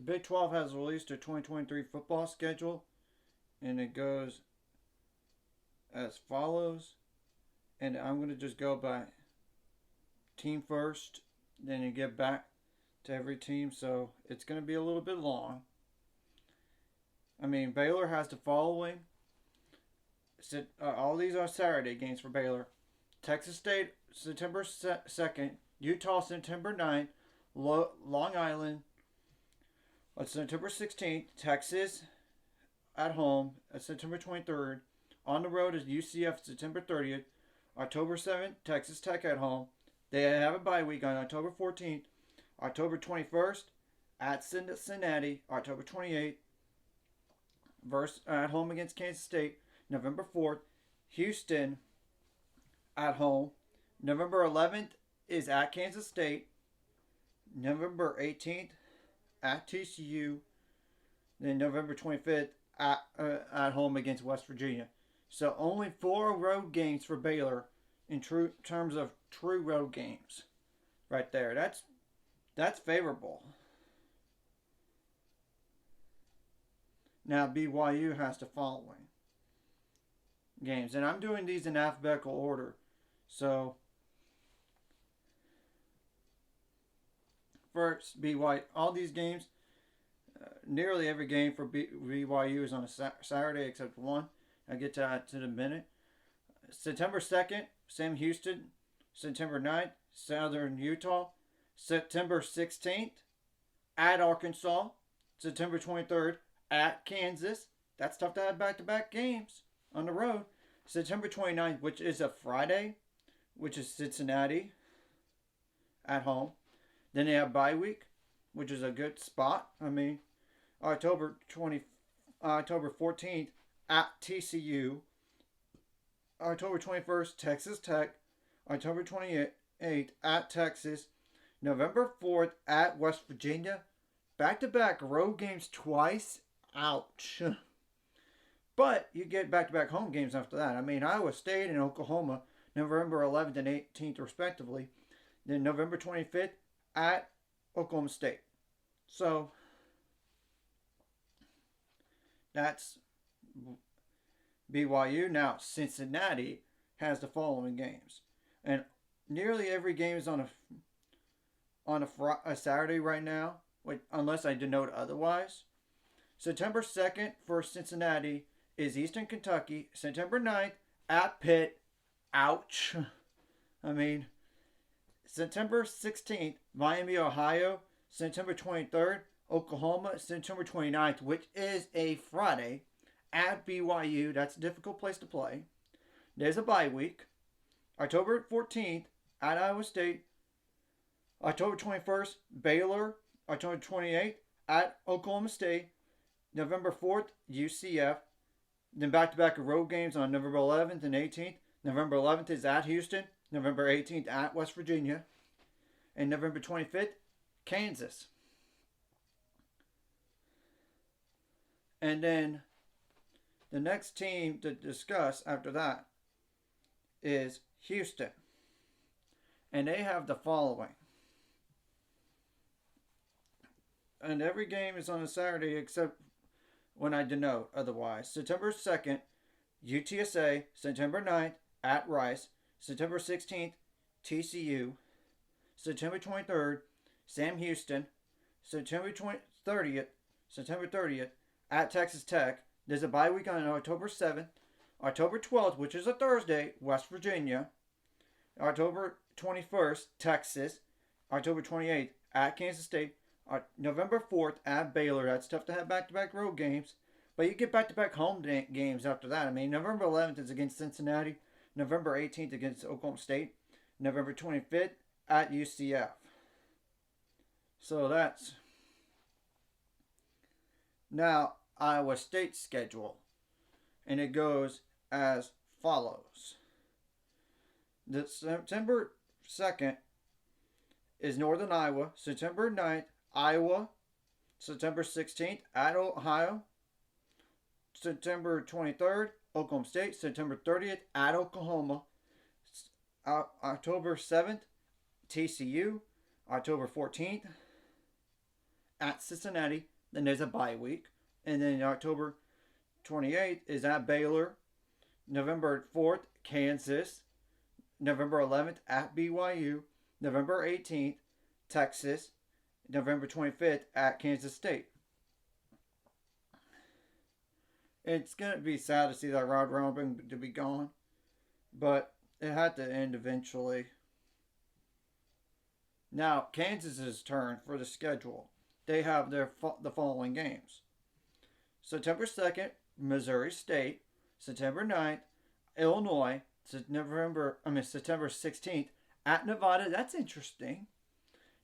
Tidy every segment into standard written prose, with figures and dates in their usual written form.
Big 12 has released their 2023 football schedule, and it goes as follows. And I'm going to just go by team first, then you get back to every team, so it's going to be a little bit long. I mean, Baylor has the following. All these are Saturday games for Baylor. Texas State, September 2nd. Utah, September 9th. Long Island, on September 16th. Texas at home, September 23rd. On the road is UCF, September 30th. October 7th, Texas Tech at home. They have a bye week on October 14th. October 21st, at Cincinnati. October 28th, at home against Kansas State. November 4th, Houston at home. November 11th is at Kansas State. November 18th at TCU. Then November 25th at home against West Virginia. So only 4 road games for Baylor in terms of true road games. Right there. That's favorable. Now BYU has the following games. And I'm doing these in alphabetical order. So first, BYU. All these games, nearly every game for BYU is on a Saturday except one. I'll get to that in a minute. September 2nd, Sam Houston. September 9th, Southern Utah. September 16th, at Arkansas. September 23rd, at Kansas. That's tough to have back-to-back games on the road. September 29th, which is a Friday, which is Cincinnati at home. Then they have bye week, which is a good spot. I mean, October 14th at TCU. October 21st, Texas Tech. October 28th at Texas. November 4th at West Virginia. Back-to-back road games twice. Ouch. But you get back-to-back home games after that. I mean, Iowa State and Oklahoma, November 11th and 18th respectively. Then November 25th at Oklahoma State. So that's BYU. Now Cincinnati has the following games, and nearly every game is on a Saturday right now, unless I denote otherwise. September 2nd for Cincinnati is Eastern Kentucky. September 9th at Pitt. Ouch. I mean, September 16th, Miami, Ohio. September 23rd, Oklahoma. September 29th, which is a Friday, at BYU. That's a difficult place to play. There's a bye week. October 14th, at Iowa State. October 21st, Baylor. October 28th, at Oklahoma State. November 4th, UCF. Then back-to-back road games on November 11th and 18th. November 11th is at Houston. November 18th at West Virginia. And November 25th, Kansas. And then the next team to discuss after that is Houston. And they have the following. And every game is on a Saturday except when I denote otherwise. September 2nd, UTSA. September 9th, at Rice. September 16th, TCU. September 23rd, Sam Houston. September 30th, at Texas Tech. There's a bye week on October 7th. October 12th, which is a Thursday, West Virginia. October 21st, Texas. October 28th, at Kansas State. November 4th, at Baylor. That's tough to have back-to-back road games. But you get back-to-back home games after that. I mean, November 11th is against Cincinnati. November 18th against Oklahoma State. November 25th at UCF. So that's now Iowa State's schedule. And it goes as follows. The September 2nd is Northern Iowa. September 9th, Iowa. September 16th, at Ohio. September 23rd, Oklahoma State. September 30th, at Oklahoma. October 7th, TCU. October 14th, at Cincinnati. Then there's a bye week. And then October 28th is at Baylor. November 4th, Kansas. November 11th, at BYU. November 18th, Texas. November 25th, at Kansas State. It's going to be sad to see that round robin to be gone, but it had to end eventually. Now, Kansas's turn for the schedule. They have the following games. September 2nd, Missouri State. September 9th, Illinois. September 16th, at Nevada. That's interesting.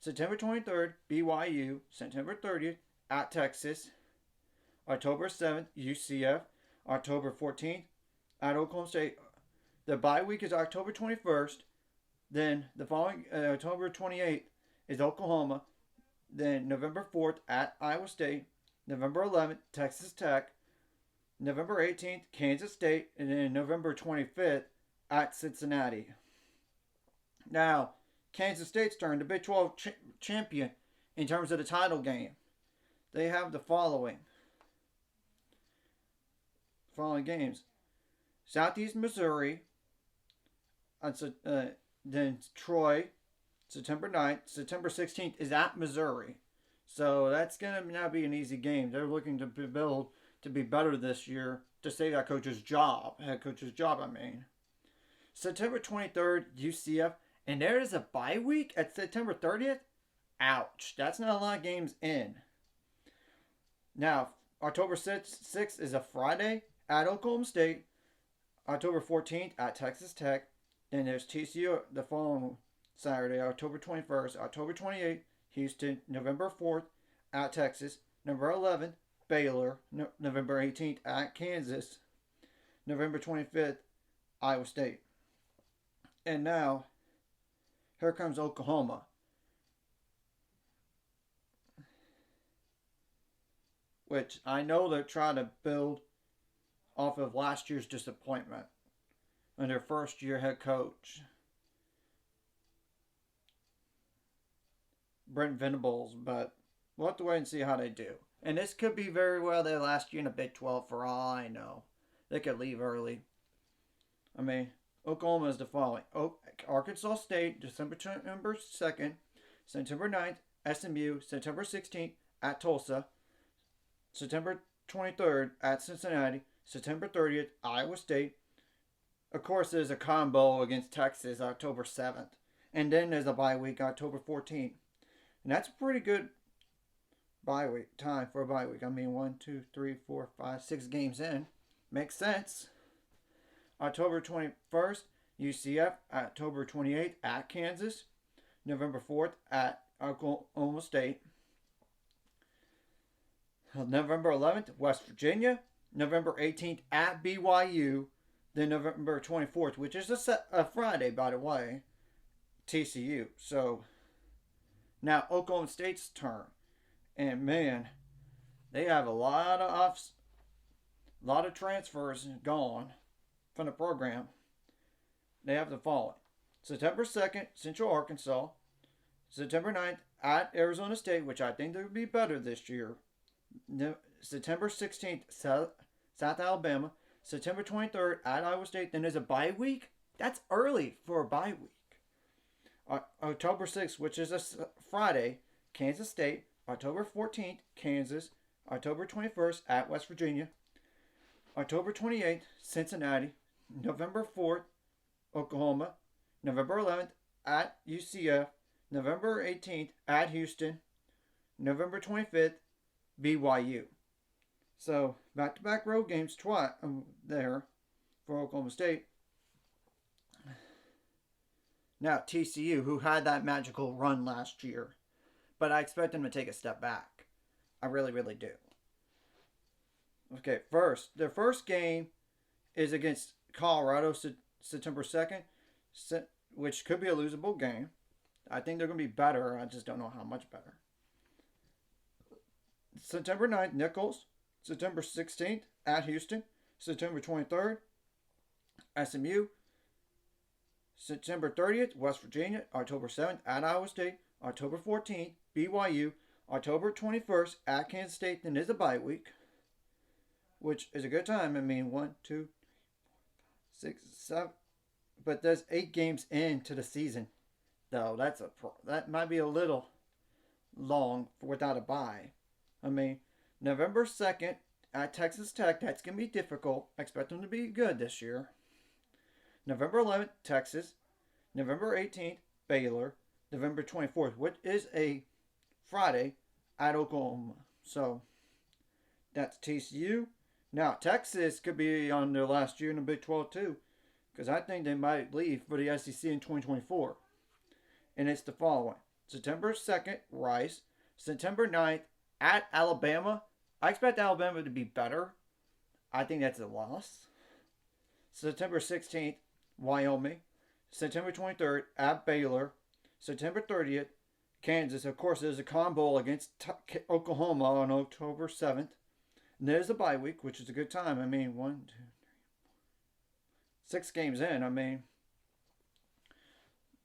September 23rd, BYU. September 30th, at Texas. October 7th, UCF. October 14th, at Oklahoma State. The bye week is October 21st. Then the following October 28th is Oklahoma. Then November 4th at Iowa State. November 11th, Texas Tech. November 18th, Kansas State. And then November 25th at Cincinnati. Now, Kansas State's turn, the Big 12 champion in terms of the title game. They have the following games. Southeast Missouri. Then Troy, September 9th. September 16th is at Missouri. So that's going to not be an easy game. They're looking to build to be better this year to save that coach's job. Head coach's job, I mean. September 23rd, UCF. And there is a bye week at September 30th. Ouch. That's not a lot of games in. Now, October 6th is a Friday at Oklahoma State. October 14th at Texas Tech. Then there's TCU the following Saturday, October 21st. October 28th, Houston. November 4th at Texas. November 11th, Baylor. November 18th at Kansas. November 25th, Iowa State. And now, here comes Oklahoma. Which I know they're trying to build off of last year's disappointment and their first year head coach, Brent Venables, but we'll have to wait and see how they do. And this could be very well their last year in the Big 12 for all I know. They could leave early. I mean, Oklahoma is the following. Arkansas State, December 2nd. September 9th, SMU. September 16th, at Tulsa. September 23rd, at Cincinnati. September 30th, Iowa State. Of course, there's a combo against Texas, October 7th. And then there's a bye week, October 14th. And that's a pretty good bye week, time for a bye week. I mean, 1, 2, 3, 4, 5, 6 games in. Makes sense. October 21st, UCF. October 28th, at Kansas. November 4th, at Oklahoma State. November 11th, West Virginia. November 18th, at BYU. Then November 24th, which is a Friday, by the way, TCU. So, now Oklahoma State's turn. And man, they have a lot of transfers gone from the program. They have the following. September 2nd, Central Arkansas. September 9th, at Arizona State, which I think they would be better this year. September 16th, South Alabama. September 23rd, at Iowa State. Then there's a bye week. That's early for a bye week. October 6th, which is a Friday, Kansas State. October 14th, Kansas. October 21st, at West Virginia. October 28th, Cincinnati. November 4th, Oklahoma. November 11th, at UCF. November 18th, at Houston. November 25th, BYU. So, back-to-back road games there for Oklahoma State. Now, TCU, who had that magical run last year. But I expect them to take a step back. I really, really do. Okay, their first game is against Colorado, September 2nd, which could be a losable game. I think they're going to be better. I just don't know how much better. September 9th, Nicholls. September 16th, at Houston. September 23rd, SMU. September 30th, West Virginia. October 7th, at Iowa State. October 14th, BYU. October 21st at Kansas State, then is a bye week, which is a good time. I mean, 1, 2, 6, 7, but there's 8 games into the season, though. That might be a little long without a bye. I mean, November 2nd at Texas Tech, that's going to be difficult. I expect them to be good this year. November 11th, Texas. November 18th, Baylor. November 24th, which is a Friday, at Oklahoma. So, that's TCU. Now, Texas could be on their last year in the Big 12 too, because I think they might leave for the SEC in 2024. And it's the following. September 2nd, Rice. September 9th, at Alabama. I expect Alabama to be better. I think that's a loss. September 16th, Wyoming. September 23rd, at Baylor. September 30th, Kansas. Of course, there's a Con Bowl against Oklahoma on October 7th. And there's a bye week, which is a good time. I mean, 1, 2, 3, 4, 6 games in. I mean,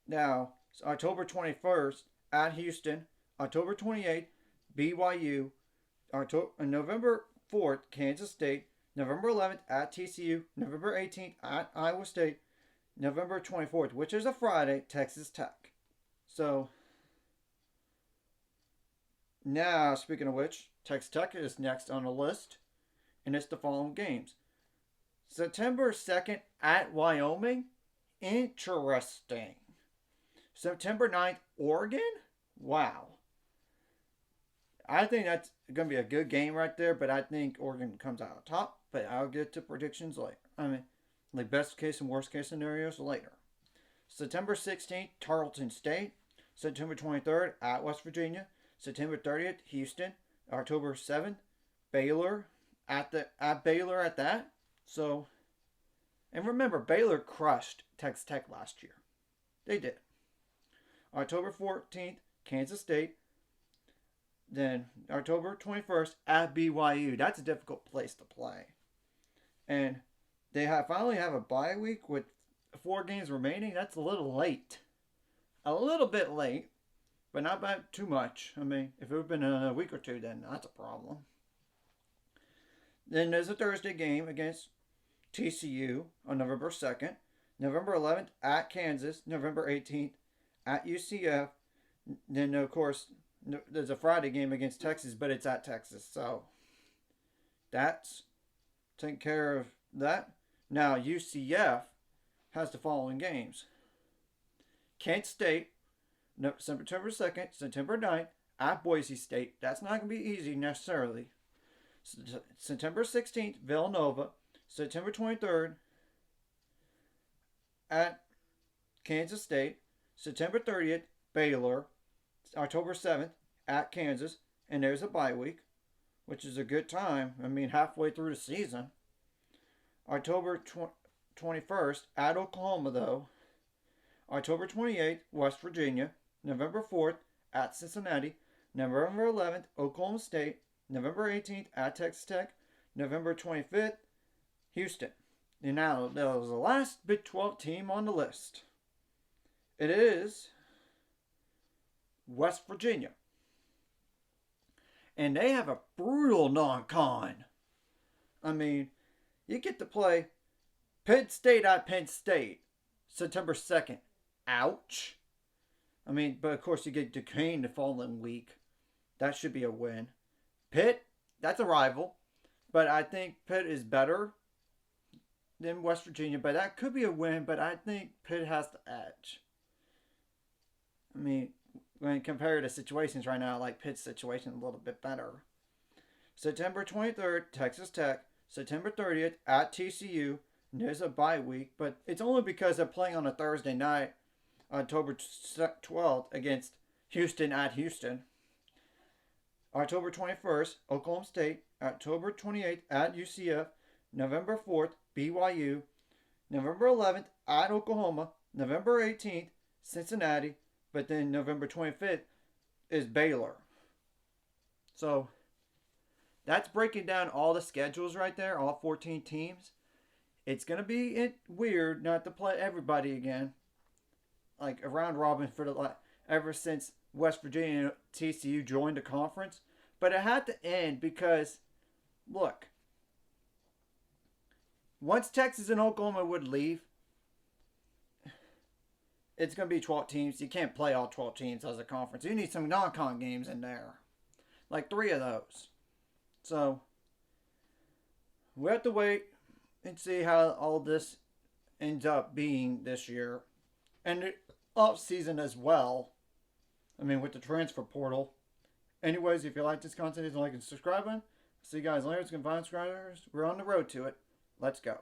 now, October 21st, at Houston. October 28th, BYU. November 4th, Kansas State. November 11th, at TCU. November 18th, at Iowa State. November 24th, which is a Friday, Texas Tech. So, now, speaking of which, Texas Tech is next on the list. And it's the following games. September 2nd, at Wyoming. Interesting. September 9th, Oregon? Wow. I think that's going to be a good game right there, but I think Oregon comes out on top. But I'll get to predictions later. I mean, like best case and worst case scenarios later. September 16th, Tarleton State. September 23rd, at West Virginia. September 30th, Houston. October 7th, Baylor. At Baylor at that. So, and remember, Baylor crushed Texas Tech last year. They did. October 14th, Kansas State. Then October 21st, at BYU. That's a difficult place to play. And they finally have a bye week with 4 games remaining. That's a little late. A little bit late, but not by too much. I mean, if it would have been a week or two, then that's a problem. Then there's a Thursday game against TCU on November 2nd. November 11th, at Kansas. November 18th, at UCF. Then, of course, there's a Friday game against Texas, but it's at Texas. So, that's taking care of that. Now, UCF has the following games. Kent State, September 2nd, September 9th, at Boise State. That's not going to be easy necessarily. September 16th, Villanova. September 23rd, at Kansas State. September 30th, Baylor. October 7th, at Kansas. And there's a bye week, which is a good time. I mean, halfway through the season. October 21st, at Oklahoma, though. October 28th, West Virginia. November 4th, at Cincinnati. November 11th, Oklahoma State. November 18th, at Texas Tech. November 25th, Houston. And now, that was the last Big 12 team on the list. It is West Virginia. And they have a brutal non-con. I mean, you get to play Penn State at Penn State September 2nd. Ouch. I mean, but of course you get Duquesne the following week. That should be a win. Pitt, that's a rival. But I think Pitt is better than West Virginia. But that could be a win, but I think Pitt has the edge. I mean, when you compare the situations right now, I like Pitt's situation a little bit better. September 23rd, Texas Tech. September 30th, at TCU. And there's a bye week, but it's only because they're playing on a Thursday night, October 12th, against Houston at Houston. October 21st, Oklahoma State. October 28th, at UCF. November 4th, BYU. November 11th, at Oklahoma. November 18th, Cincinnati. But then November 25th is Baylor. So, that's breaking down all the schedules right there, all 14 teams. It's going to be weird not to play everybody again. Like a round robin for ever since West Virginia and TCU joined the conference, but it had to end because, look, once Texas and Oklahoma would leave, it's going to be 12 teams. You can't play all 12 teams as a conference. You need some non-con games in there, like 3 of those. So we have to wait and see how all this ends up being this year, and the off season as well. I mean, with the transfer portal. Anyways, if you like this content, hit the like and subscribe button. See you guys later. It's going to find subscribers. We're on the road to it. Let's go.